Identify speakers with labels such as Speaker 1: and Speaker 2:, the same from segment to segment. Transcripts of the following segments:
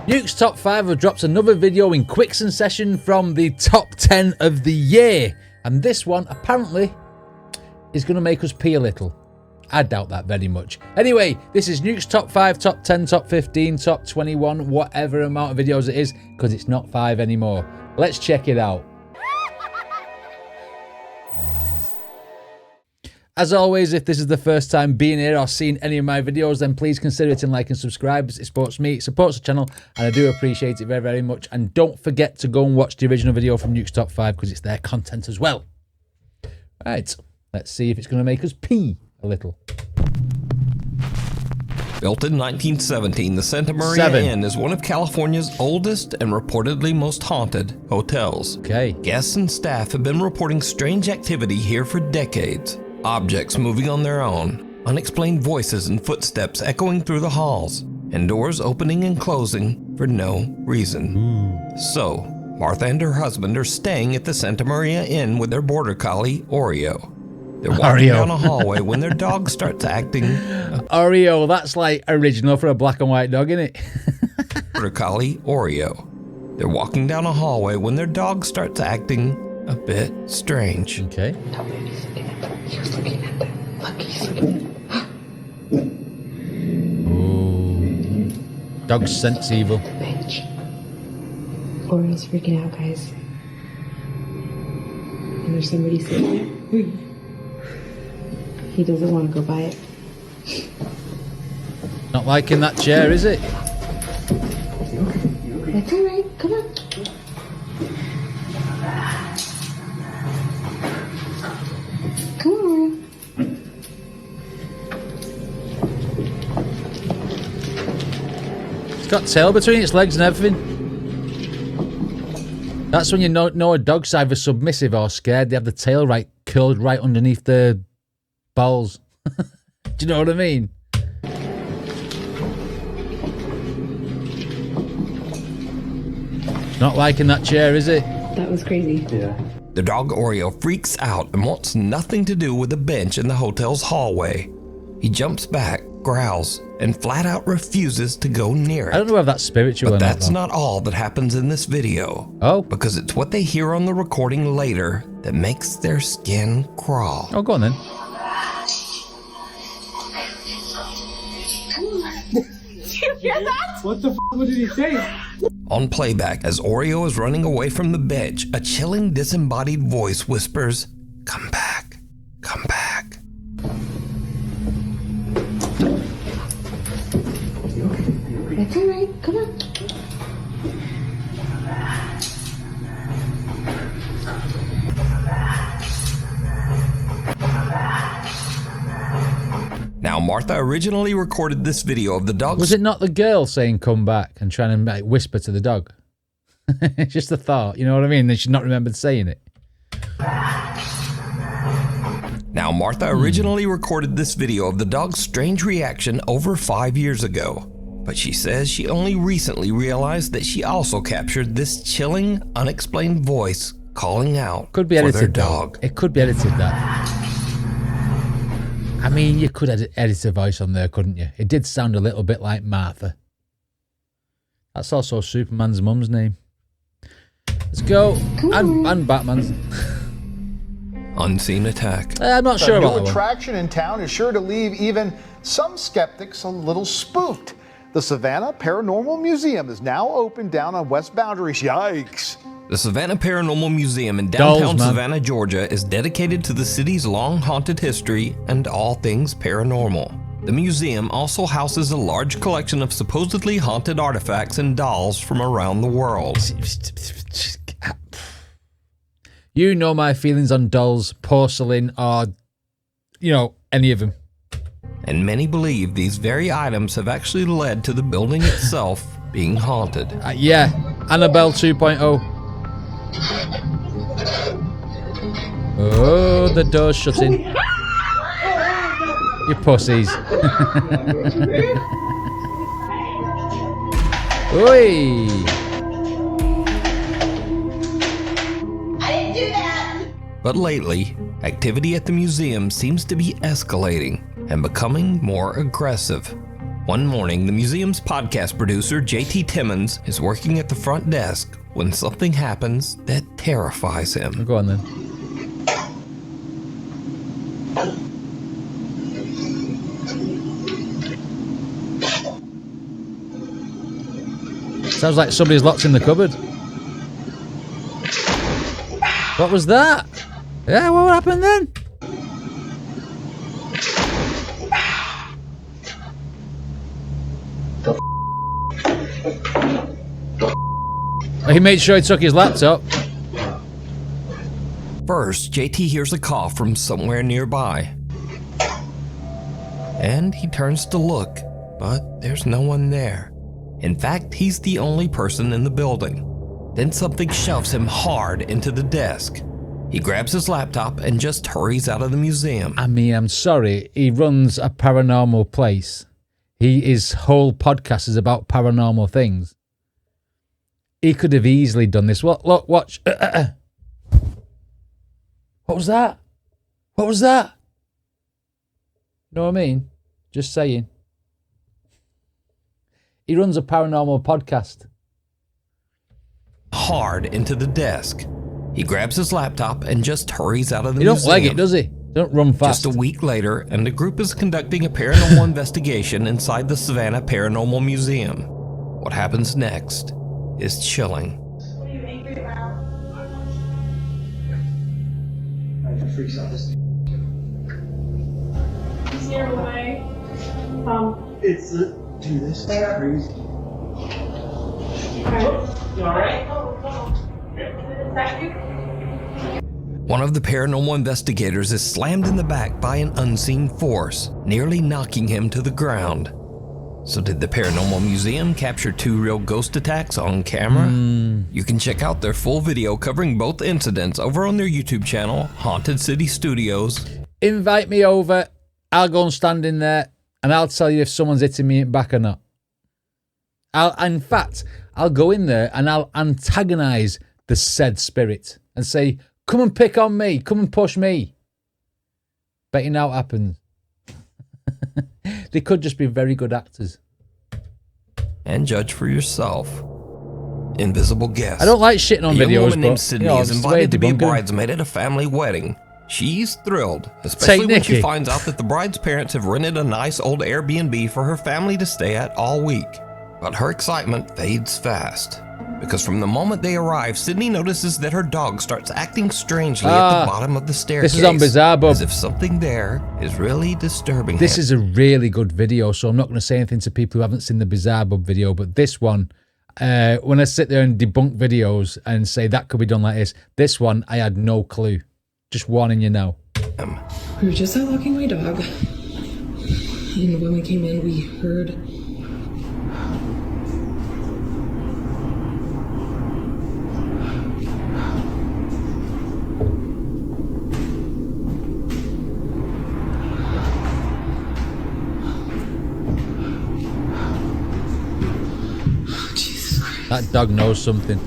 Speaker 1: Nukes Top 5 have dropped another video in quick succession from the top 10 of the year. And this one, apparently, is going to make us pee a little. I doubt that very much. Anyway, this is Nukes Top 5, Top 10, Top 15, Top 21, whatever amount of videos it is, because it's not 5 anymore. Let's check it out. As always, if this is the first time being here or seeing any of my videos, then please consider hitting like and subscribe. It supports me, it supports the channel, and I do appreciate it very, very much. And don't forget to go and watch the original video from Nukes Top 5 because it's their content as well. Right, let's see if it's going to make us pee a little.
Speaker 2: Built in 1917, the Santa Maria Inn is one of California's oldest and reportedly most haunted hotels.
Speaker 1: Okay.
Speaker 2: Guests and staff have been reporting strange activity here for decades. Objects moving on their own, unexplained voices and footsteps echoing through the halls, and doors opening and closing for no reason. So, Martha and her husband are staying at the Santa Maria Inn with their border collie, Oreo. They're walking down a hallway when their dog starts acting...
Speaker 1: Oreo, that's like original for a black and white dog, isn't it?
Speaker 2: Border collie, Oreo. They're walking down a hallway when their dog starts acting a bit strange.
Speaker 1: Okay.
Speaker 3: He was looking at them. Look, he's looking at them.
Speaker 1: Ooh. Dog sense evil.
Speaker 3: The bench. Oreo's freaking out, guys. And there's somebody sitting there. He doesn't want to go by it.
Speaker 1: Not liking that chair, is it?
Speaker 3: That's alright. Come on. Come on.
Speaker 1: It's got tail between its legs and everything. That's when you know a dog's either submissive or scared. They have the tail curled right underneath the balls. Do you know what I mean? Not liking that chair, is it?
Speaker 3: That was crazy.
Speaker 4: Yeah.
Speaker 2: The dog Oreo freaks out and wants nothing to do with the bench in the hotel's hallway. He jumps back, growls, and flat out refuses to go near it.
Speaker 1: I don't know if that's spiritual or
Speaker 2: But
Speaker 1: not.
Speaker 2: that's not all that happens in this video.
Speaker 1: Oh?
Speaker 2: Because it's what they hear on the recording later that makes their skin crawl.
Speaker 1: Oh, go on then.
Speaker 3: You hear that?
Speaker 4: What the f*** what did he say?
Speaker 2: On playback, as Oreo is running away from the bench, a chilling disembodied voice whispers, "Come back, come back."
Speaker 3: That's alright. Come on.
Speaker 2: Now, Martha originally recorded this video of the dog.
Speaker 1: Was it not the girl saying come back and trying to whisper to the dog? It's just a thought, you know what I mean? Then she's not remembered saying it.
Speaker 2: Now, Martha originally recorded this video of the dog's strange reaction over 5 years ago. But she says she only recently realized that she also captured this chilling, unexplained voice calling out
Speaker 1: Could be
Speaker 2: for
Speaker 1: edited,
Speaker 2: their
Speaker 1: though.
Speaker 2: dog.
Speaker 1: It could be edited, that. I mean, you could edit a voice on there, couldn't you? It did sound a little bit like Martha. That's also Superman's mum's name. Let's go. And Batman's.
Speaker 2: Unseen attack.
Speaker 1: I'm not sure about
Speaker 5: The
Speaker 1: that
Speaker 5: new
Speaker 1: one.
Speaker 5: attraction in town is sure to leave even some skeptics a little spooked. The Savannah Paranormal Museum is now open down on West Boundaries. Yikes.
Speaker 2: The Savannah Paranormal Museum in downtown
Speaker 1: Dolls, man.
Speaker 2: Savannah, Georgia is dedicated to the city's long haunted history and all things paranormal. The museum also houses a large collection of supposedly haunted artifacts and dolls from around the world.
Speaker 1: You know my feelings on dolls, porcelain, or, you know, any of them.
Speaker 2: And many believe these very items have actually led to the building itself being haunted.
Speaker 1: Yeah, Annabelle 2.0. Oh, the door's shutting. You pussies. Oi!
Speaker 2: But lately, activity at the museum seems to be escalating and becoming more aggressive. One morning, the museum's podcast producer, JT Timmons, is working at the front desk when something happens that terrifies him.
Speaker 1: Go on then. Sounds like somebody's locked in the cupboard. What was that? Yeah, what happened then? He made sure he took his laptop.
Speaker 2: First, JT hears a cough from somewhere nearby. And he turns to look, but there's no one there. In fact, he's the only person in the building. Then something shoves him hard into the desk. He grabs his laptop and just hurries out of the museum.
Speaker 1: I mean, I'm sorry. He runs a paranormal place. His whole podcast is about paranormal things. He could have easily done this. Look, watch. What was that? What was that? Know what I mean? Just saying. He runs a paranormal podcast.
Speaker 2: Hard into the desk. He grabs his laptop and just hurries out of the
Speaker 1: He
Speaker 2: museum.
Speaker 1: don't leg it, does he? Don't run fast.
Speaker 2: Just a week later, and the group is conducting a paranormal investigation inside the Savannah Paranormal Museum. What happens next is chilling.
Speaker 4: What are you angry about? I freaks out this. Steer away.
Speaker 6: It's dude, this is crazy.
Speaker 4: Okay. You alright? Is that you?
Speaker 2: One of the paranormal investigators is slammed in the back by an unseen force, nearly knocking him to the ground. So did the Paranormal Museum capture 2 real ghost attacks on camera? You can check out their full video covering both incidents over on their YouTube channel, Haunted City Studios.
Speaker 1: Invite me over. I'll go and stand in there and I'll tell you if someone's hitting me back or not. In fact, I'll go in there and I'll antagonize the said spirit and say, come and pick on me. Come and push me. Bet you now it happens. They could just be very good actors.
Speaker 2: And judge for yourself. Invisible guest.
Speaker 1: I don't like shitting on
Speaker 2: a young
Speaker 1: videos,
Speaker 2: woman named
Speaker 1: but
Speaker 2: Sydney
Speaker 1: you know,
Speaker 2: is
Speaker 1: it's the way
Speaker 2: invited to be a
Speaker 1: debunk 'em.
Speaker 2: bridesmaid at a family wedding. She's thrilled, especially when she
Speaker 1: Nikki.
Speaker 2: finds out that the bride's parents have rented a nice old Airbnb for her family to stay at all week. But her excitement fades fast. Because from the moment they arrive, Sydney notices that her dog starts acting strangely at the bottom of the staircase.
Speaker 1: This is on Bizarre Bub.
Speaker 2: As if something there is really disturbing
Speaker 1: This
Speaker 2: him.
Speaker 1: is a really good video, so I'm not going to say anything to people who haven't seen the Bizarre Bub video, but this one, when I sit there and debunk videos and say that could be done like this one, I had no clue. Just warning you now.
Speaker 7: We were just out walking my dog, and when we came in, we heard...
Speaker 1: That dog knows something.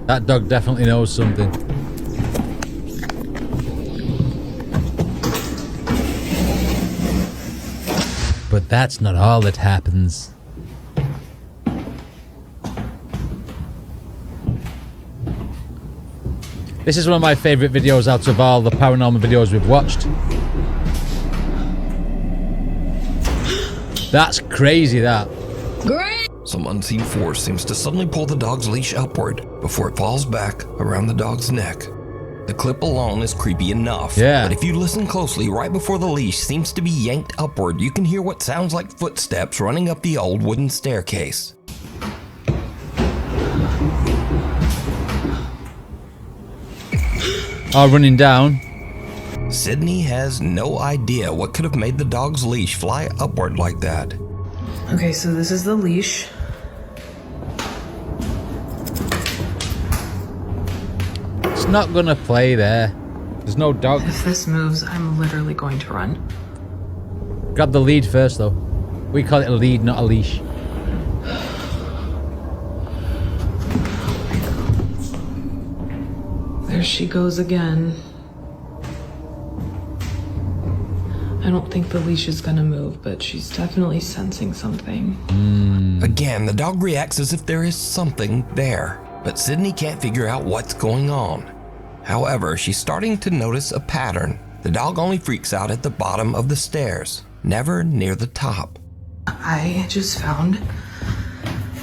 Speaker 1: That dog definitely knows something. But that's not all that happens. This is one of my favourite videos out of all the paranormal videos we've watched. That's crazy, that.
Speaker 7: Great!
Speaker 2: Some unseen force seems to suddenly pull the dog's leash upward before it falls back around the dog's neck. The clip alone is creepy enough,
Speaker 1: Yeah.
Speaker 2: but if you listen closely, right before the leash seems to be yanked upward, you can hear what sounds like footsteps running up the old wooden staircase.
Speaker 1: Oh, running down.
Speaker 2: Sydney has no idea what could have made the dog's leash fly upward like that.
Speaker 7: Okay, so this is the leash.
Speaker 1: It's not gonna play there. There's no dog.
Speaker 7: If this moves, I'm literally going to run.
Speaker 1: Grab the lead first, though. We call it a lead, not a leash.
Speaker 7: There she goes again. I don't think the leash is gonna move, but she's definitely sensing something.
Speaker 2: Again, the dog reacts as if there is something there, but Sydney can't figure out what's going on. However, she's starting to notice a pattern. The dog only freaks out at the bottom of the stairs, never near the top.
Speaker 7: I just found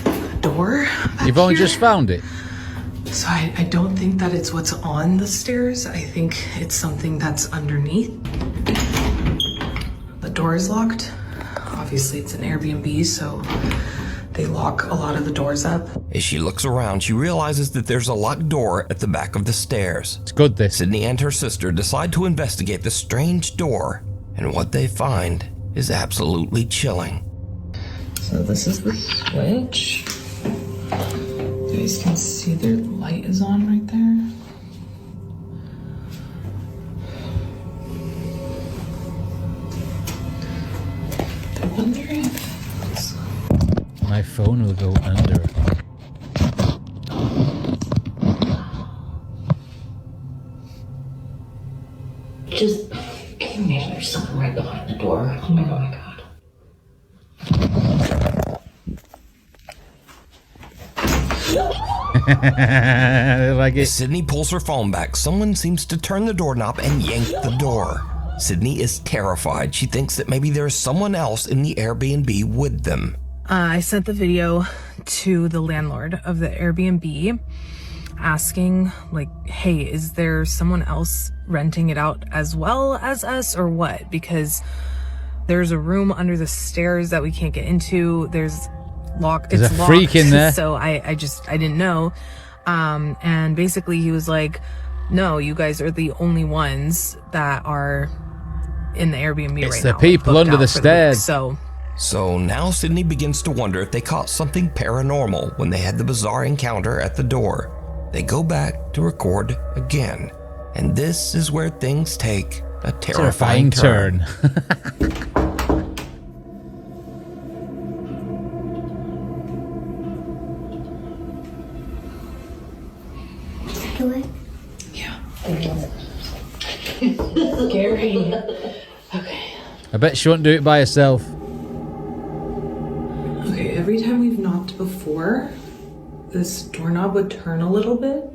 Speaker 7: a door.
Speaker 1: You've only just found it?
Speaker 7: So I don't think that it's what's on the stairs. I think it's something that's underneath. The door is locked. Obviously, it's an Airbnb, so they lock a lot of the doors up.
Speaker 2: As she looks around, she realizes that there's a locked door at the back of the stairs.
Speaker 1: It's good, this.
Speaker 2: Sydney and her sister decide to investigate the strange door, and what they find is absolutely chilling.
Speaker 7: So this is the switch. You guys can see their light is on right there. I wonder if
Speaker 1: my phone will go under.
Speaker 3: Just maybe there's something right behind the door. Oh my god.
Speaker 1: Like
Speaker 2: As
Speaker 1: it.
Speaker 2: Sydney pulls her phone back, someone seems to turn the doorknob and yank the door. Sydney is terrified. She thinks that maybe there is someone else in the Airbnb with them.
Speaker 7: I sent the video to the landlord of the Airbnb asking, like, hey, is there someone else renting it out as well as us or what? Because there's a room under the stairs that we can't get into. There's locked.
Speaker 1: There's
Speaker 7: it's
Speaker 1: a
Speaker 7: locked,
Speaker 1: freak in there.
Speaker 7: So I didn't know. And basically he was like, no, you guys are the only ones that are in the Airbnb right now.
Speaker 1: It's the people under the stairs.
Speaker 2: So now Sydney begins to wonder if they caught something paranormal when they had the bizarre encounter at the door. They go back to record again. And this is where things take a terrifying turn.
Speaker 7: Yeah. Scary. Okay.
Speaker 1: I bet she won't do it by herself.
Speaker 7: Okay, every time we've knocked before, this doorknob would turn a little bit.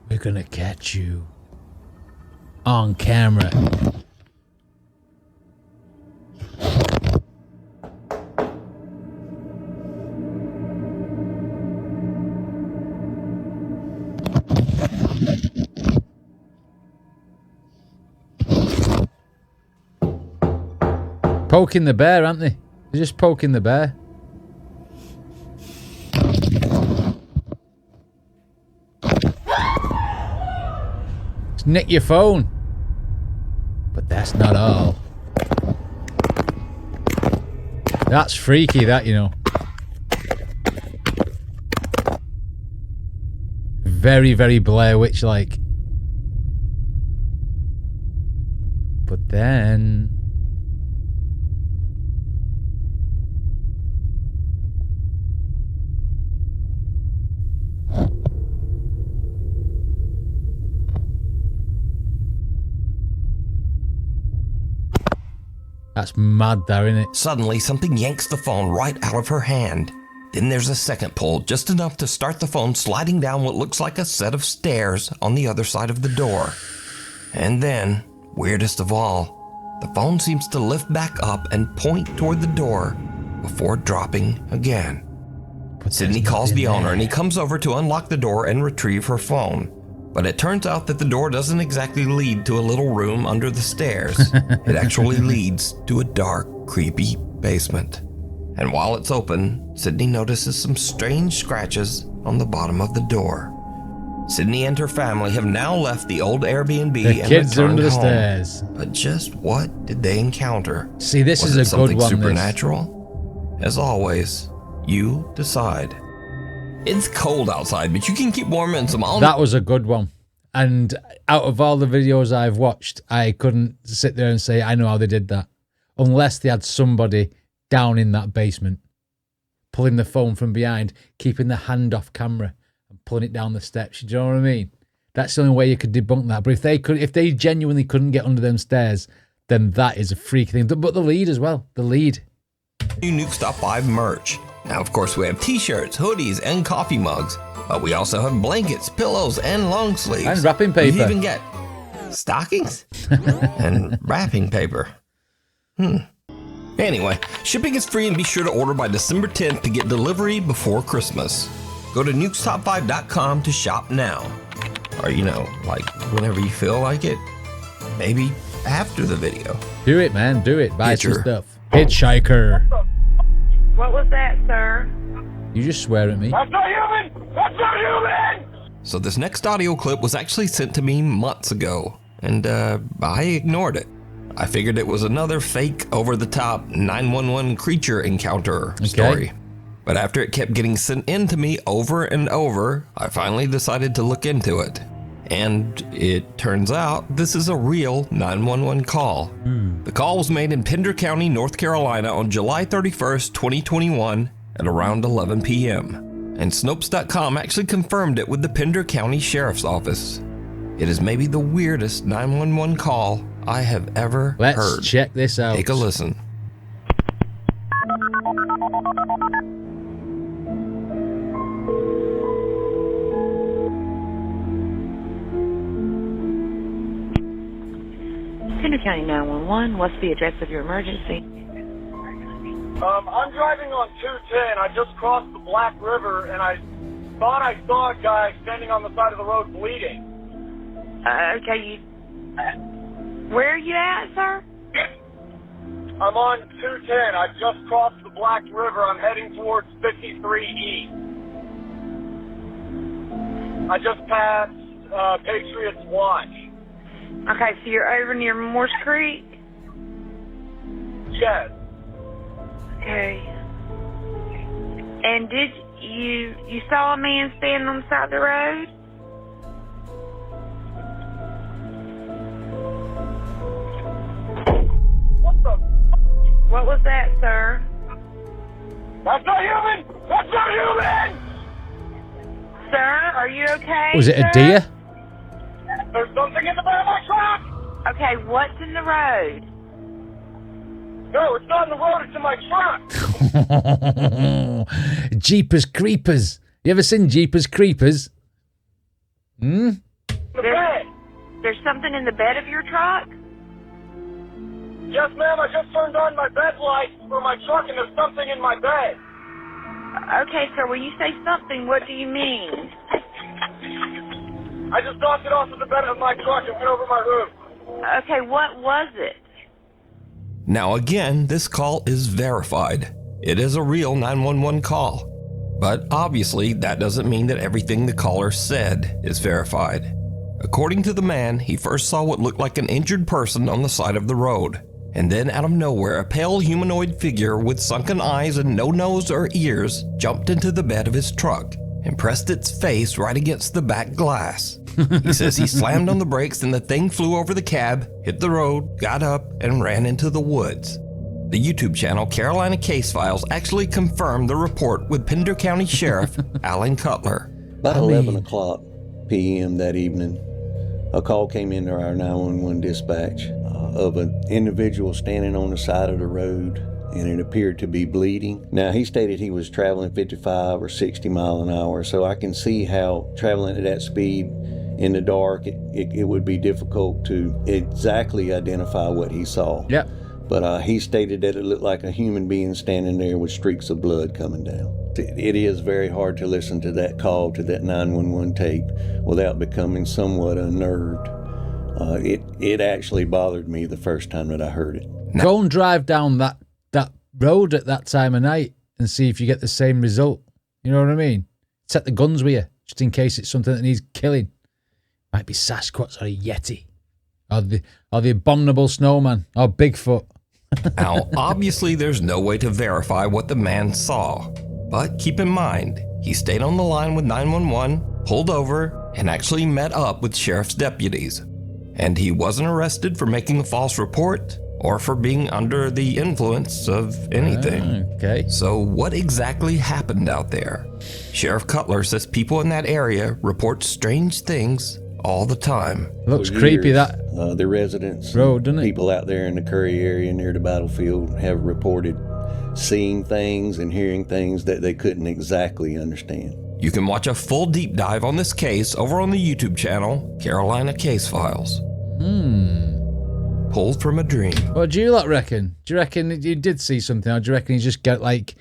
Speaker 1: We're gonna catch you on camera. Poking the bear, aren't they? They're just poking the bear. Just nick your phone. But that's not all. That's freaky, that, you know. Very, very Blair Witch-like. But then... That's mad there, isn't it?
Speaker 2: Suddenly, something yanks the phone right out of her hand. Then there's a second pull, just enough to start the phone sliding down what looks like a set of stairs on the other side of the door. And then, weirdest of all, the phone seems to lift back up and point toward the door before dropping again. Sydney calls the owner and he comes over to unlock the door and retrieve her phone. But it turns out that the door doesn't exactly lead to a little room under the stairs. It actually leads to a dark, creepy basement. And while it's open, Sydney notices some strange scratches on the bottom of the door. Sydney and her family have now left the old Airbnb
Speaker 1: The
Speaker 2: and
Speaker 1: kids are
Speaker 2: returned
Speaker 1: under the
Speaker 2: home.
Speaker 1: stairs.
Speaker 2: But just what did they encounter?
Speaker 1: See, this
Speaker 2: Was
Speaker 1: is
Speaker 2: it
Speaker 1: a good
Speaker 2: something
Speaker 1: one.
Speaker 2: supernatural? As always, you decide. It's cold outside, but you can keep warm in some almond.
Speaker 1: That was a good one. And out of all the videos I've watched, I couldn't sit there and say I know how they did that. Unless they had somebody down in that basement pulling the phone from behind, keeping the hand off camera and pulling it down the steps. You know what I mean? That's the only way you could debunk that. But if they genuinely couldn't get under them stairs, then that is a freaky thing. But the lead as well. The lead.
Speaker 2: New Nukes Top 5 merch. Now, of course, we have t-shirts, hoodies, and coffee mugs. But we also have blankets, pillows, and long sleeves.
Speaker 1: And wrapping paper.
Speaker 2: You even get stockings and wrapping paper. Anyway, shipping is free, and be sure to order by December 10th to get delivery before Christmas. Go to nukestop5.com to shop now. Or, you know, like whenever you feel like it. Maybe after the video.
Speaker 1: Do it, man. Do it. Buy some stuff. Hitchhiker.
Speaker 4: What was that, sir?
Speaker 1: You just swear at me.
Speaker 6: That's not human! That's not human!
Speaker 2: So this next audio clip was actually sent to me months ago, and I ignored it. I figured it was another fake, over-the-top 911 creature encounter story. But after it kept getting sent in to me over and over, I finally decided to look into it. And it turns out this is a real 911 call. The call was made in Pender County, North Carolina on July 31st, 2021 at around 11 p.m. And Snopes.com actually confirmed it with the Pender County Sheriff's Office. It is maybe the weirdest 911 call I have ever heard.
Speaker 1: Let's check this out.
Speaker 2: Take a listen.
Speaker 4: Pender County 911. What's the address of your emergency?
Speaker 6: I'm driving on 210. I just crossed the Black River, and I thought I saw a guy standing on the side of the road bleeding.
Speaker 4: Okay, where are you at, sir?
Speaker 6: I'm on 210. I just crossed the Black River. I'm heading towards 53E. I just passed Patriots Watch.
Speaker 4: Okay, so you're over near Morse Creek?
Speaker 6: Yes.
Speaker 4: Okay. And did you saw a man standing on the side of the road?
Speaker 6: What the?
Speaker 4: What was that, sir?
Speaker 6: That's not human! That's not human!
Speaker 4: Sir, are you okay?
Speaker 1: Was it a
Speaker 4: sir?
Speaker 1: deer?
Speaker 6: There's something in the back of my truck!
Speaker 4: Okay, what's in the road?
Speaker 6: No, it's not in the road, it's in my truck!
Speaker 1: Jeepers Creepers. You ever seen Jeepers Creepers?
Speaker 6: The bed!
Speaker 4: There's something in the bed of your truck?
Speaker 6: Yes, ma'am, I just turned on my bed lights for my truck and there's something in my bed.
Speaker 4: Okay, sir, when you say something, what do you mean?
Speaker 6: I just knocked it off of the bed of my truck and went over my roof.
Speaker 4: Okay, what was it?
Speaker 2: Now again, this call is verified. It is a real 911 call. But obviously, that doesn't mean that everything the caller said is verified. According to the man, he first saw what looked like an injured person on the side of the road. And then out of nowhere, a pale humanoid figure with sunken eyes and no nose or ears jumped into the bed of his truck and pressed its face right against the back glass. He says he slammed on the brakes and the thing flew over the cab, hit the road, got up, and ran into the woods. The YouTube channel Carolina Case Files actually confirmed the report with Pender County Sheriff Alan Cutler.
Speaker 8: About 11 o'clock p.m. that evening, a call came into our 911 dispatch of an individual standing on the side of the road, and it appeared to be bleeding. Now, he stated he was traveling 55 or 60 miles an hour, so I can see how traveling at that speed in the dark, it would be difficult to exactly identify what he saw.
Speaker 1: Yep.
Speaker 8: But he stated that it looked like a human being standing there with streaks of blood coming down. It is very hard to listen to that call, to that 911 tape, without becoming somewhat unnerved. It actually bothered me the first time that I heard it.
Speaker 1: Go and drive down that road at that time of night and see if you get the same result. You know what I mean? Set the guns with you, just in case it's something that needs killing. Might be Sasquatch or a Yeti. Or the abominable snowman. Or Bigfoot.
Speaker 2: Now, obviously there's no way to verify what the man saw. But keep in mind, He stayed on the line with 911, pulled over, and actually met up with sheriff's deputies. And he wasn't arrested for making a false report or for being under the influence of anything.
Speaker 1: Okay.
Speaker 2: So what exactly happened out there? Sheriff Cutler says people in that area report strange things all the time.
Speaker 1: Looks
Speaker 8: For
Speaker 1: creepy,
Speaker 8: years,
Speaker 1: that
Speaker 8: the residents,
Speaker 1: road, doesn't it?
Speaker 8: people out there in the Curry area near the battlefield have reported seeing things and hearing things that they couldn't exactly understand.
Speaker 2: You can watch a full deep dive on this case over on the YouTube channel, Carolina Case Files. Pulled from a dream.
Speaker 1: What do you lot reckon? Do you reckon you did see something, or do you reckon he's just got like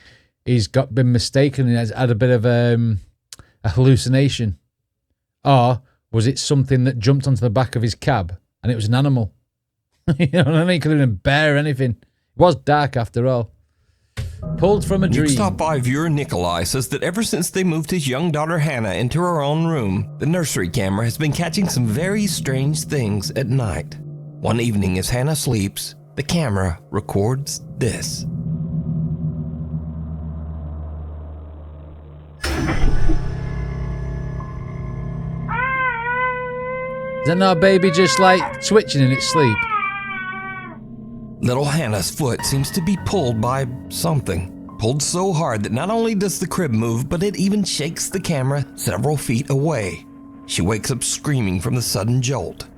Speaker 1: been mistaken and has had a bit of a hallucination, or was it something that jumped onto the back of his cab and it was an animal? You know what I mean? Could have been a bear or anything. It was dark after all. Pulled from a dream.
Speaker 2: Nukes Top 5 viewer Nikolai says that ever since they moved his young daughter Hannah into her own room, the nursery camera has been catching some very strange things at night. One evening as Hannah sleeps, the camera records this.
Speaker 1: Is that not a baby just like twitching in its sleep?
Speaker 2: Little Hannah's foot seems to be pulled by something. Pulled so hard that not only does the crib move, but it even shakes the camera several feet away. She wakes up screaming from the sudden jolt.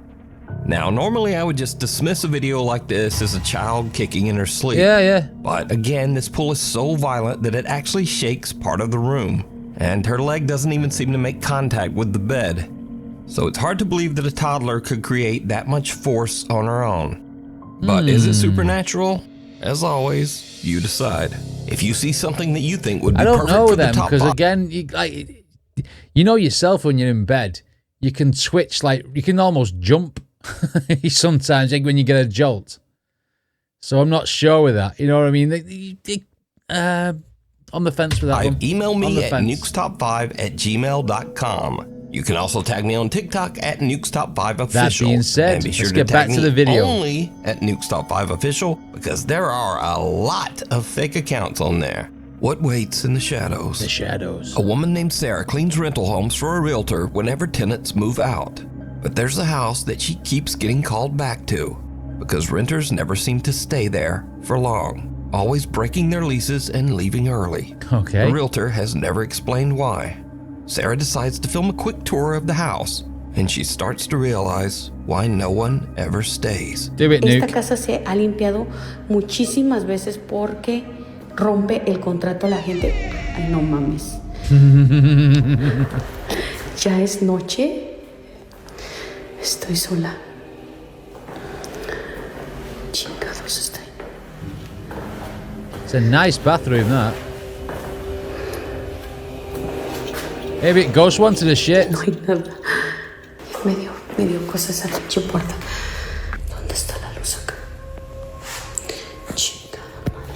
Speaker 2: Now, normally I would just dismiss a video like this as a child kicking in her sleep.
Speaker 1: Yeah.
Speaker 2: But again, this pull is so violent that it actually shakes part of the room. And her leg doesn't even seem to make contact with the bed. So it's hard to believe that a toddler could create that much force on her own. But is it supernatural? As always, you decide. If you see something that you think would be perfect for the top
Speaker 1: because
Speaker 2: five,
Speaker 1: again, you know yourself when you're in bed, you can twitch, like you can almost jump sometimes when you get a jolt. So I'm not sure with that. You know what I mean? On the fence with that one.
Speaker 2: Email me at nukestop5@gmail.com. You can also tag me on TikTok at NukesTop5Official.
Speaker 1: That being said,
Speaker 2: and be sure
Speaker 1: let's
Speaker 2: to
Speaker 1: get back
Speaker 2: tag
Speaker 1: to
Speaker 2: me
Speaker 1: the video.
Speaker 2: only at NukesTop5Official because there are a lot of fake accounts on there. What waits in the shadows?
Speaker 1: The shadows.
Speaker 2: A woman named Sarah cleans rental homes for a realtor whenever tenants move out. But there's a house that she keeps getting called back to because renters never seem to stay there for long, always breaking their leases and leaving early.
Speaker 1: Okay.
Speaker 2: The realtor has never explained why. Sarah decides to film a quick tour of the house, and she starts to realize why no one ever stays.
Speaker 1: Do it, Nuke.
Speaker 3: Esta casa se ha limpiado muchísimas veces porque rompe el contrato a la gente. Ay, no mames. Ya es noche. Estoy sola. Chingados estoy.
Speaker 1: It's a nice bathroom, that. Maybe it ghost wanted a shit.
Speaker 3: No hay nada. Me dio cosas a la pinche puerta. ¿Dónde está la luz acá? Chingada madre.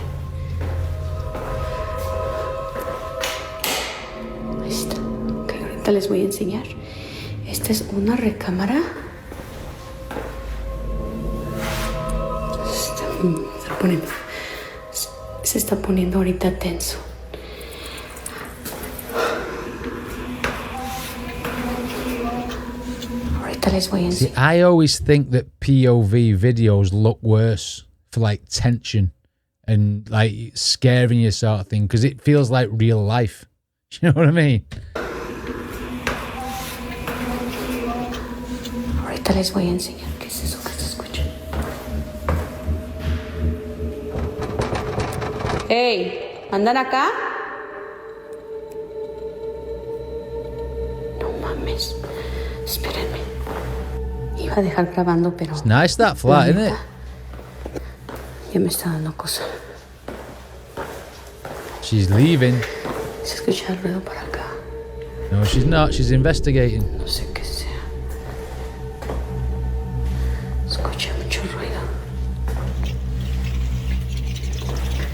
Speaker 3: Ahí está. Ok, ahorita les voy a enseñar. Esta es una recámara. Se está poniendo ahorita tenso.
Speaker 1: See, I always think that POV videos look worse for like tension and like scaring you sort of thing because it feels like real life. You know what I mean?
Speaker 3: Ahorita les voy a enseñar qué es eso que se escucha. ¡Hey! ¿Andan acá? No mames. Espérenme. Iba a dejar grabando, pero...
Speaker 1: It's nice that flat, isn't it?
Speaker 3: Ya me está dando cosa.
Speaker 1: She's leaving.
Speaker 3: Se escucha el ruido para acá.
Speaker 1: No, she's not. She's investigating.
Speaker 3: No sé qué sea. Escucha mucho ruido.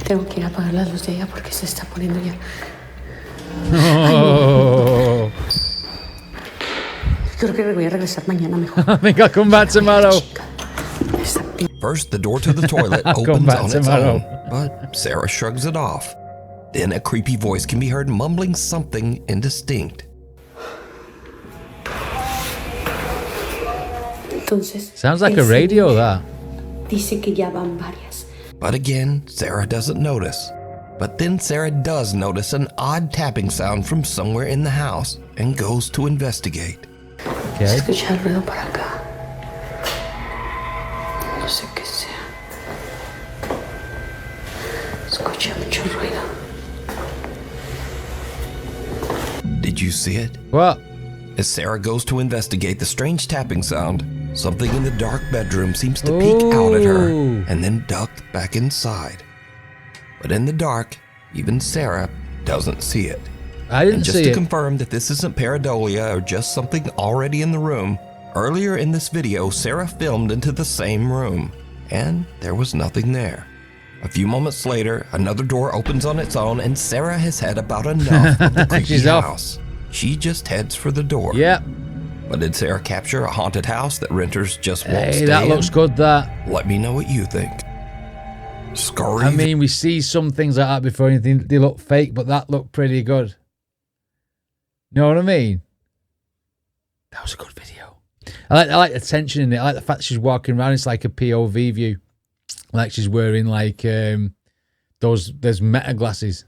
Speaker 3: Tengo que ir a apagar la luz de ella porque se está poniendo ya.
Speaker 1: Oh.
Speaker 3: Creo que voy a regresar mañana mejor.
Speaker 1: I think I'll come back tomorrow.
Speaker 2: First, the door to the toilet opens on its own, but Sarah shrugs it off. Then a creepy voice can be heard mumbling something indistinct.
Speaker 3: Entonces,
Speaker 1: Sounds like
Speaker 3: el
Speaker 1: a radio,
Speaker 3: señor
Speaker 1: that.
Speaker 3: dice que ya van varias.
Speaker 2: But again, Sarah doesn't notice. But then Sarah does notice an odd tapping sound from somewhere in the house and goes to investigate.
Speaker 1: Okay.
Speaker 3: Escucha el ruido para acá. No sé qué sea. Escucha mucho ruido.
Speaker 2: Did you see it?
Speaker 1: What?
Speaker 2: As Sarah goes to investigate the strange tapping sound, something in the dark bedroom seems to peek out at her
Speaker 1: Ooh.
Speaker 2: and then duck back inside. But in the dark, even Sarah doesn't see it.
Speaker 1: I didn't
Speaker 2: And just
Speaker 1: see
Speaker 2: to
Speaker 1: it.
Speaker 2: confirm that this isn't pareidolia or just something already in the room, earlier in this video, Sarah filmed into the same room, and there was nothing there. A few moments later, another door opens on its own, and Sarah has had about enough of the creepy
Speaker 1: She's off.
Speaker 2: house. She just heads for the door.
Speaker 1: Yep.
Speaker 2: But did Sarah capture a haunted house that renters just won't
Speaker 1: Hey,
Speaker 2: stay
Speaker 1: that
Speaker 2: in?
Speaker 1: looks good, that.
Speaker 2: Let me know what you think. Scurry.
Speaker 1: I mean, we see some things like that before and they look fake, but that looked pretty good. Know what I mean? That was a good video. I like the tension in it. I like the fact she's walking around. It's like a POV view. Like she's wearing like there's meta glasses.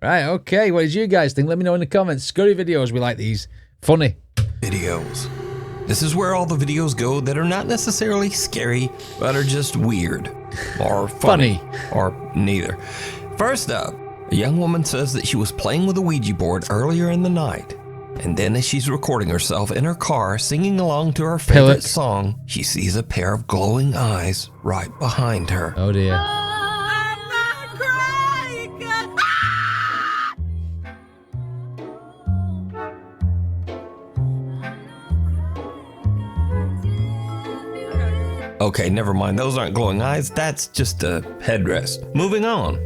Speaker 1: Right, okay. What did you guys think? Let me know in the comments. Scurry videos, we like these. Funny.
Speaker 2: Videos. This is where all the videos go that are not necessarily scary, but are just weird. Or funny. Or neither. First up, a young woman says that she was playing with a Ouija board earlier in the night. And then as she's recording herself in her car singing along to her favorite song, she sees a pair of glowing eyes right behind her.
Speaker 1: Oh dear.
Speaker 2: Okay, never mind. Those aren't glowing eyes. That's just a headrest. Moving on.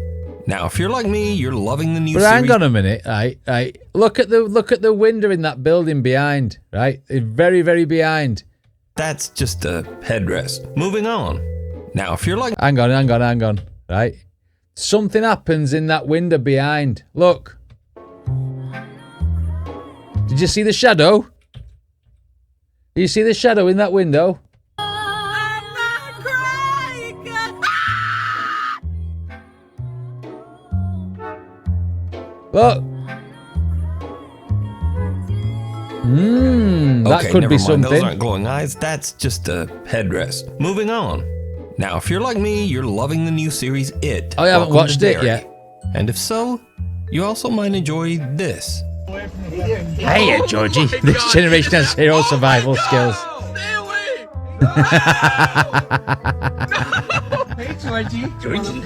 Speaker 2: Now, if you're like me, you're loving the new
Speaker 1: But
Speaker 2: series.
Speaker 1: hang on a minute, right. Look at the window in that building behind, right? It's very, very behind.
Speaker 2: That's just a headrest. Moving on. Now, if you're like...
Speaker 1: Hang on, right? Something happens in that window behind. Look. Did you see the shadow? Did you see the shadow in that window? Look. That
Speaker 2: Okay,
Speaker 1: could
Speaker 2: never
Speaker 1: be
Speaker 2: mind.
Speaker 1: something.
Speaker 2: Those aren't glowing eyes. That's just a headrest. Moving on. Now, if you're like me, you're loving the new series It.
Speaker 1: I haven't
Speaker 2: Welcome
Speaker 1: watched
Speaker 2: to
Speaker 1: it
Speaker 2: Derry.
Speaker 1: yet.
Speaker 2: And if so, you also might enjoy this.
Speaker 1: Hey, Georgie. This generation has zero survival skills.
Speaker 9: Hey, Georgie.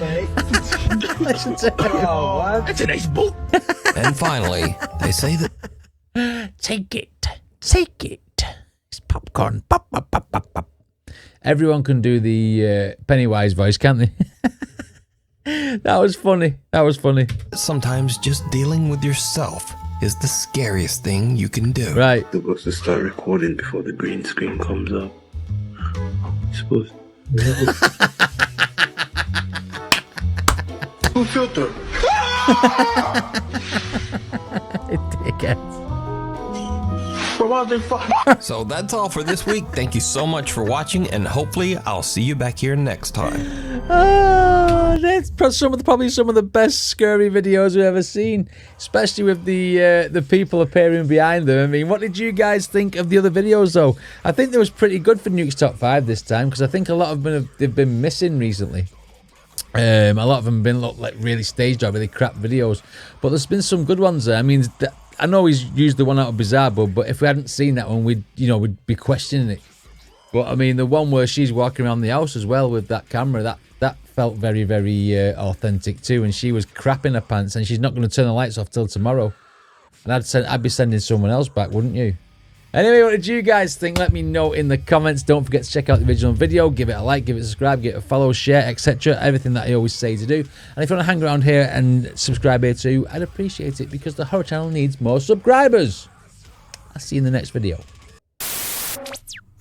Speaker 1: Listen to him.
Speaker 9: Oh, what? That's a nice boat.
Speaker 2: And finally, they say that
Speaker 1: Take it. It's popcorn. Pop, pop, pop, pop, pop. Everyone can do the Pennywise voice, can't they? That was funny.
Speaker 2: sometimes just dealing with yourself is the scariest thing you can do.
Speaker 1: Right.
Speaker 10: Supposed to start recording before the green screen comes up. Supposed. Who filter?
Speaker 1: Dickheads.
Speaker 2: So that's all for this week. Thank you so much for watching, and hopefully I'll see you back here next time.
Speaker 1: That's probably some of the best scary videos we've ever seen, especially with the people appearing behind them. I mean, what did you guys think of the other videos, though? I think they was pretty good for Nukes Top 5 this time, because I think a lot of them they've been missing recently. A lot of them have been like really staged or really crap videos, but there's been some good ones there. I mean, I know he's used the one out of Bizarre Bud, but if we hadn't seen that one, we'd be questioning it. But I mean, the one where she's walking around the house as well with that camera, that felt very, very authentic too. And she was crapping her pants, and she's not going to turn the lights off till tomorrow. And I'd be sending someone else back, wouldn't you? Anyway, what did you guys think? Let me know in the comments. Don't forget to check out the original video. Give it a like, give it a subscribe, give it a follow, share, etc. Everything that I always say to do. And if you want to hang around here and subscribe here too, I'd appreciate it, because the horror channel needs more subscribers. I'll see you in the next video.